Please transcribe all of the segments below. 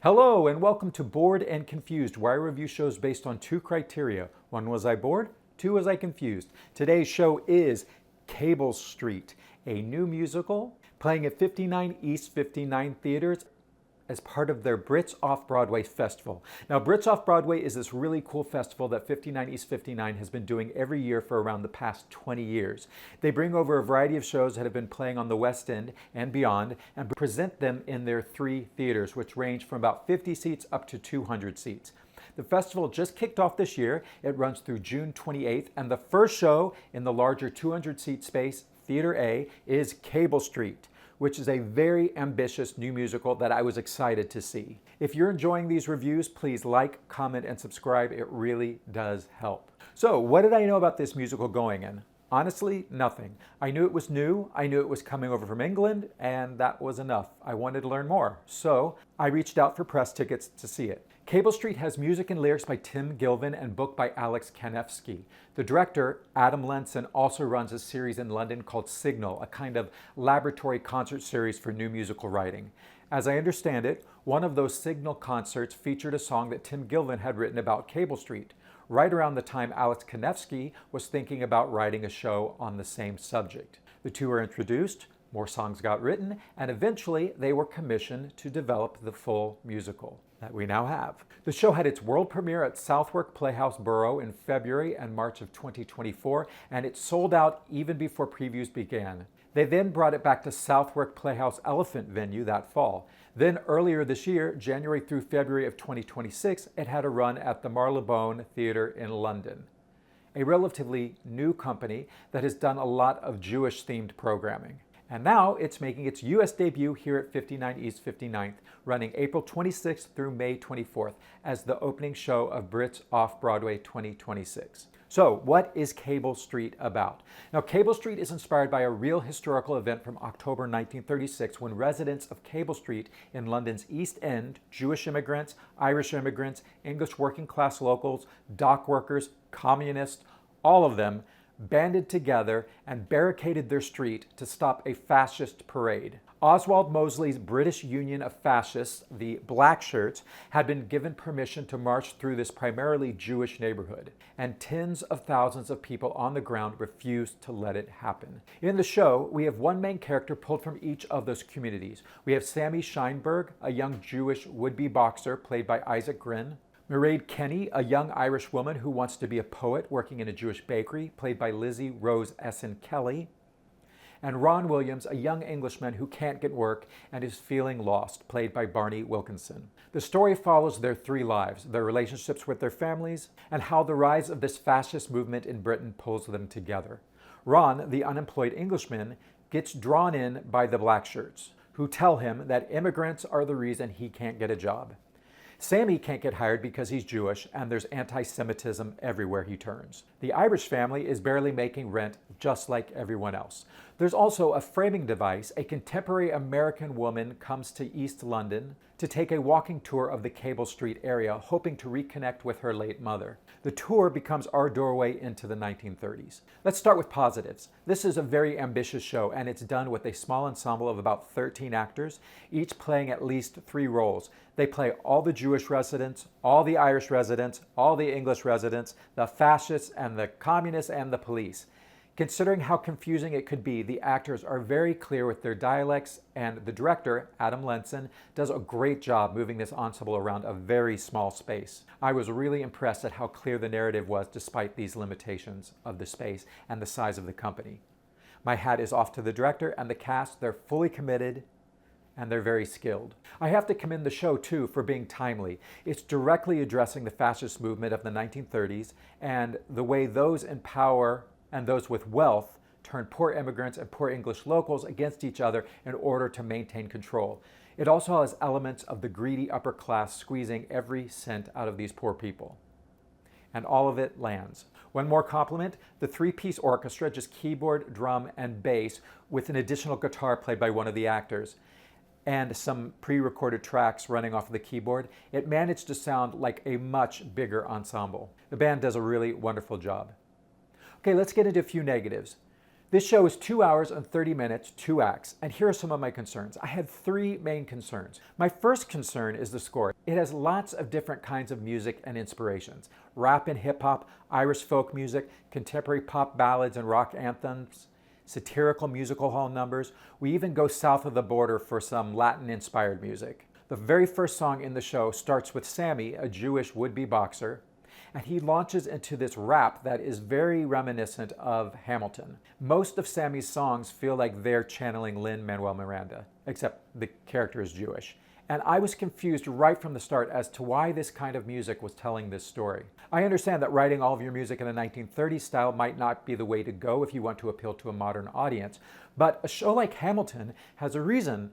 Hello and welcome to Bored and Confused, where I review shows based on two criteria. One, was I bored? Two, was I confused? Today's show is Cable Street, a new musical playing at 59 East 59 Theaters as part of their Brits Off Broadway festival. Now, Brits Off Broadway is this really cool festival that 59 East 59 has been doing every year for around the past 20 years. They bring over a variety of shows that have been playing on the West End and beyond and present them in their three theaters, which range from about 50 seats up to 200 seats. The festival just kicked off this year. It runs through June 28th, and the first show in the larger 200-seat space, Theater A, is Cable Street, which is a very ambitious new musical that I was excited to see. If you're enjoying these reviews, please like, comment, and subscribe. It really does help. So, what did I know about this musical going in? Honestly, nothing. I knew it was new, I knew it was coming over from England, and that was enough. I wanted to learn more, so I reached out for press tickets to see it. Cable Street has music and lyrics by Gilvin and book by Alex Kanefsky. The director, Adam Lenson, also runs a series in London called Signal, a kind of laboratory concert series for new musical writing. As I understand it, one of those Signal concerts featured a song that Gilvin had written about Cable Street, right around the time Alex Kanefsky was thinking about writing a show on the same subject. The two were introduced, more songs got written, and eventually they were commissioned to develop the full musical that we now have. The show had its world premiere at Southwark Playhouse Borough in February and March of 2024, and it sold out even before previews began. They then brought it back to Southwark Playhouse Elephant venue that fall. Then earlier this year, January through February of 2026, it had a run at the Marylebone Theatre in London, a relatively new company that has done a lot of Jewish-themed programming. And now it's making its US debut here at 59 East 59th, running April 26th through May 24th as the opening show of Brits Off Broadway 2026. So, what is Cable Street about? Now, Cable Street is inspired by a real historical event from October 1936 when residents of Cable Street in London's East End, Jewish immigrants, Irish immigrants, English working class locals, dock workers, communists, all of them banded together and barricaded their street to stop a fascist parade. Oswald Mosley's British Union of Fascists, the Black Shirts, had been given permission to march through this primarily Jewish neighborhood, and tens of thousands of people on the ground refused to let it happen. In the show, we have one main character pulled from each of those communities. We have Sammy Scheinberg, a young Jewish would-be boxer played by Isaac Grin. Mairead Kenny, a young Irish woman who wants to be a poet working in a Jewish bakery, played by Lizzie Rose Essen Kelly. And Ron Williams, a young Englishman who can't get work and is feeling lost, played by Barney Wilkinson. The story follows their three lives, their relationships with their families, and how the rise of this fascist movement in Britain pulls them together. Ron, the unemployed Englishman, gets drawn in by the Black Shirts, who tell him that immigrants are the reason he can't get a job. Sammy can't get hired because he's Jewish, and there's anti-Semitism everywhere he turns. The Irish family is barely making rent, just like everyone else. There's also a framing device. A contemporary American woman comes to East London to take a walking tour of the Cable Street area, hoping to reconnect with her late mother. The tour becomes our doorway into the 1930s. Let's start with positives. This is a very ambitious show, and it's done with a small ensemble of about 13 actors, each playing at least 3 roles. They play all the Jewish residents, all the Irish residents, all the English residents, the fascists and the communists and the police. Considering how confusing it could be, the actors are very clear with their dialects, and the director, Adam Lenson, does a great job moving this ensemble around a very small space. I was really impressed at how clear the narrative was despite these limitations of the space and the size of the company. My hat is off to the director and the cast. They're fully committed and they're very skilled. I have to commend the show too for being timely. It's directly addressing the fascist movement of the 1930s and the way those in power and those with wealth turn poor immigrants and poor English locals against each other in order to maintain control. It also has elements of the greedy upper class squeezing every cent out of these poor people. And all of it lands. One more compliment, the 3-piece orchestra, just keyboard, drum, and bass, with an additional guitar played by one of the actors, and some pre-recorded tracks running off of the keyboard, it managed to sound like a much bigger ensemble. The band does a really wonderful job. Okay, let's get into a few negatives. This show is 2 hours and 30 minutes, 2 acts, and here are some of my concerns. I had 3 main concerns. My first concern is the score. It has lots of different kinds of music and inspirations. Rap and hip-hop, Irish folk music, contemporary pop ballads and rock anthems, satirical musical hall numbers. We even go south of the border for some Latin-inspired music. The very first song in the show starts with Sammy, a Jewish would-be boxer, and he launches into this rap that is very reminiscent of Hamilton. Most of Sammy's songs feel like they're channeling Lin-Manuel Miranda, except the character is Jewish. And I was confused right from the start as to why this kind of music was telling this story. I understand that writing all of your music in the 1930s style might not be the way to go if you want to appeal to a modern audience, but a show like Hamilton has a reason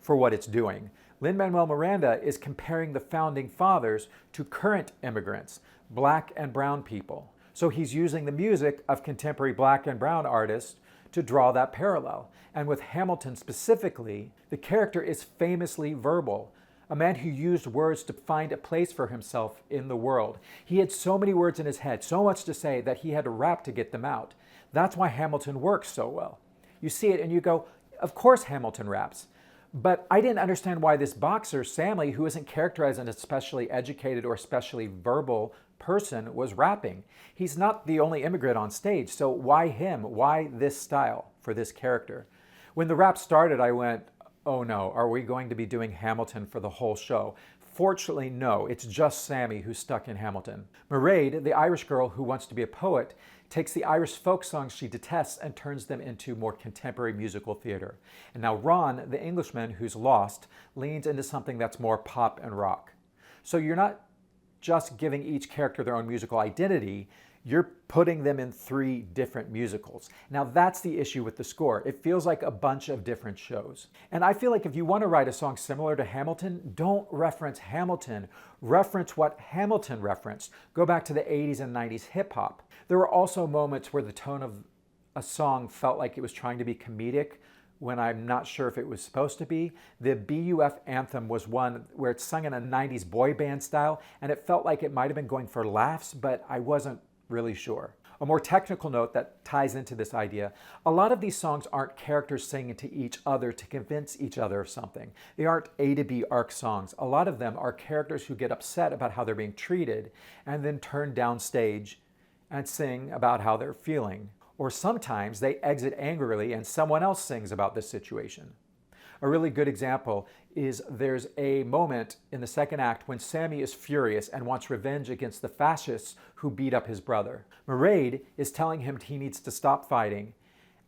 for what it's doing. Lin-Manuel Miranda is comparing the founding fathers to current immigrants, black and brown people. So he's using the music of contemporary black and brown artists to draw that parallel. And with Hamilton specifically, the character is famously verbal, a man who used words to find a place for himself in the world. He had so many words in his head, so much to say that he had to rap to get them out. That's why Hamilton works so well. You see it and you go, of course Hamilton raps. But I didn't understand why this boxer, Sammy, who isn't characterized as an especially educated or especially verbal person, was rapping. He's not the only immigrant on stage, so why him? Why this style for this character? When the rap started, I went, oh no, are we going to be doing Hamilton for the whole show? Fortunately, no, it's just Sammy who's stuck in Hamilton. Mairead, the Irish girl who wants to be a poet, takes the Irish folk songs she detests and turns them into more contemporary musical theater. And now Ron, the Englishman who's lost, leans into something that's more pop and rock. So you're not just giving each character their own musical identity, you're putting them in 3 different musicals. Now that's the issue with the score. It feels like a bunch of different shows. And I feel like if you want to write a song similar to Hamilton, don't reference Hamilton. Reference what Hamilton referenced. Go back to the 80s and 90s hip hop. There were also moments where the tone of a song felt like it was trying to be comedic when I'm not sure if it was supposed to be. The BUF anthem was one where it's sung in a 90s boy band style, and it felt like it might have been going for laughs, but I wasn't really sure. A more technical note that ties into this idea, a lot of these songs aren't characters singing to each other to convince each other of something. They aren't A to B arc songs. A lot of them are characters who get upset about how they're being treated and then turn downstage and sing about how they're feeling. Or sometimes they exit angrily and someone else sings about this situation. A really good example is there's a moment in the second act when Sammy is furious and wants revenge against the fascists who beat up his brother. Mairead is telling him he needs to stop fighting,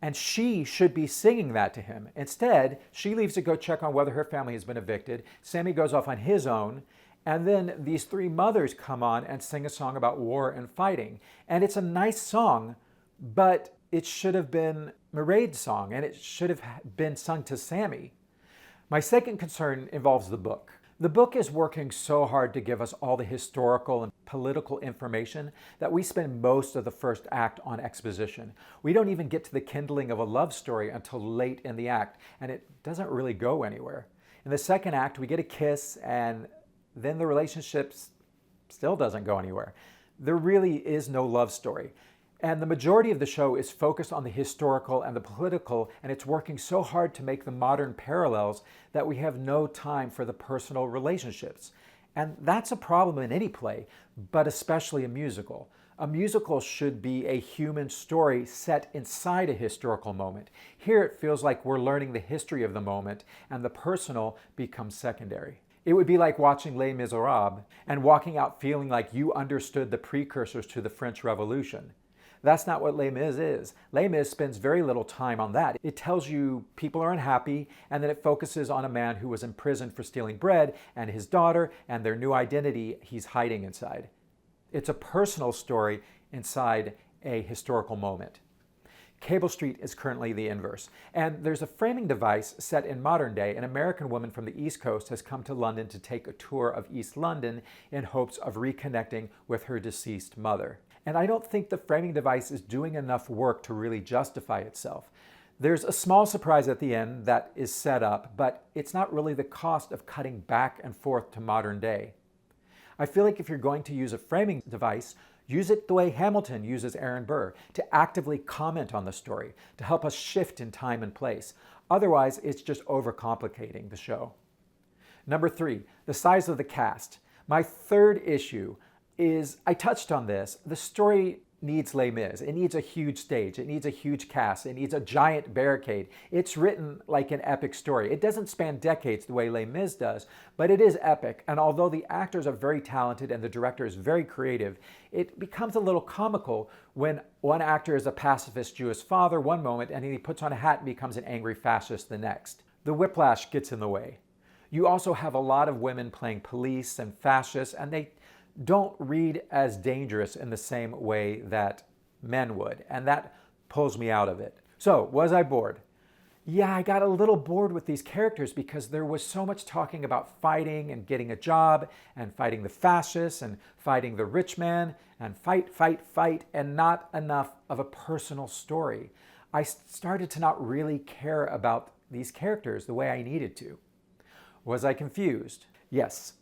and she should be singing that to him. Instead, she leaves to go check on whether her family has been evicted. Sammy goes off on his own, and then these 3 mothers come on and sing a song about war and fighting. And it's a nice song, but it should have been Mairead's song, and it should have been sung to Sammy. My second concern involves the book. The book is working so hard to give us all the historical and political information that we spend most of the first act on exposition. We don't even get to the kindling of a love story until late in the act, and it doesn't really go anywhere. In the second act, we get a kiss, and then the relationship still doesn't go anywhere. There really is no love story. And the majority of the show is focused on the historical and the political, and it's working so hard to make the modern parallels that we have no time for the personal relationships. And that's a problem in any play, but especially a musical. A musical should be a human story set inside a historical moment. Here it feels like we're learning the history of the moment, and the personal becomes secondary. It would be like watching Les Miserables and walking out feeling like you understood the precursors to the French Revolution. That's not what Les Mis is. Les Mis spends very little time on that. It tells you people are unhappy, and then it focuses on a man who was imprisoned for stealing bread and his daughter and their new identity he's hiding inside. It's a personal story inside a historical moment. Cable Street is currently the inverse, and there's a framing device set in modern day. An American woman from the East Coast has come to London to take a tour of East London in hopes of reconnecting with her deceased mother. And I don't think the framing device is doing enough work to really justify itself. There's a small surprise at the end that is set up, but it's not really the cost of cutting back and forth to modern day. I feel like if you're going to use a framing device, use it the way Hamilton uses Aaron Burr, to actively comment on the story, to help us shift in time and place. Otherwise, it's just overcomplicating the show. Number 3, the size of the cast. My third issue is, I touched on this, the story needs Les Mis. It needs a huge stage. It needs a huge cast. It needs a giant barricade. It's written like an epic story. It doesn't span decades the way Les Mis does, but it is epic. And although the actors are very talented and the director is very creative, it becomes a little comical when one actor is a pacifist Jewish father one moment and he puts on a hat and becomes an angry fascist the next. The whiplash gets in the way. You also have a lot of women playing police and fascists, and they don't read as dangerous in the same way that men would, and that pulls me out of it. So, was I bored? Yeah, I got a little bored with these characters because there was so much talking about fighting and getting a job and fighting the fascists and fighting the rich man and fight, and not enough of a personal story. I started to not really care about these characters the way I needed to. Was I confused? Yes.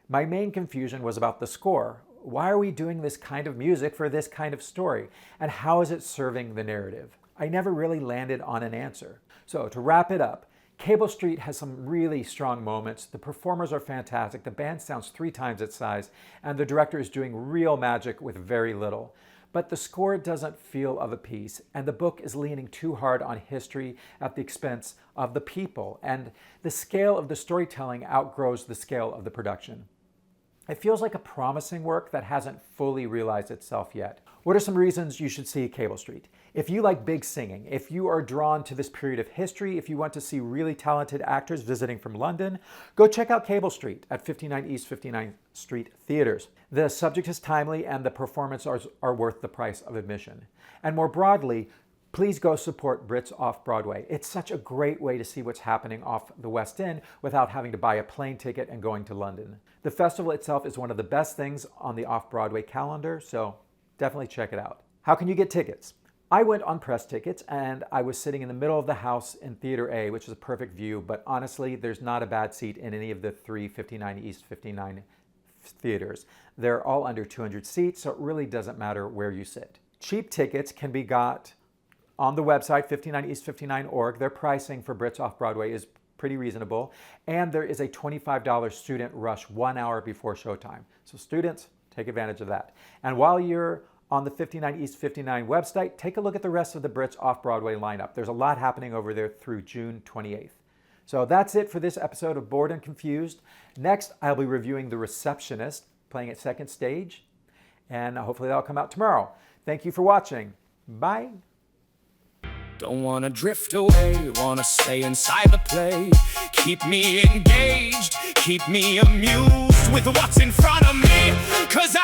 My main confusion was about the score. Why are we doing this kind of music for this kind of story? And how is it serving the narrative? I never really landed on an answer. So to wrap it up, Cable Street has some really strong moments. The performers are fantastic. The band sounds 3 times its size, and the director is doing real magic with very little. But the score doesn't feel of a piece, and the book is leaning too hard on history at the expense of the people, and the scale of the storytelling outgrows the scale of the production. It feels like a promising work that hasn't fully realized itself yet. What are some reasons you should see Cable Street? If you like big singing, if you are drawn to this period of history, if you want to see really talented actors visiting from London, go check out Cable Street at 59 East 59th Street Theaters. The subject is timely and the performances are worth the price of admission. And more broadly, please go support Brits Off Broadway. It's such a great way to see what's happening off the West End without having to buy a plane ticket and going to London. The festival itself is one of the best things on the Off-Broadway calendar, so definitely check it out. How can you get tickets? I went on press tickets and I was sitting in the middle of the house in Theater A, which is a perfect view, but honestly, there's not a bad seat in any of the 3 59 East 59 theaters. They're all under 200 seats, so it really doesn't matter where you sit. Cheap tickets can be got on the website, 59east59.org. Their pricing for Brits Off Broadway is pretty reasonable, and there is a $25 student rush 1 hour before showtime. So students, take advantage of that. And while you're on the 59 East 59 website, take a look at the rest of the Brits Off Broadway lineup. There's a lot happening over there through June 28th. So that's it for this episode of Bored and Confused. Next, I'll be reviewing The Receptionist, playing at Second Stage, and hopefully that'll come out tomorrow. Thank you for watching. Bye. Don't wanna drift away, wanna stay inside the play. Keep me engaged, keep me amused with what's in front of me, 'cause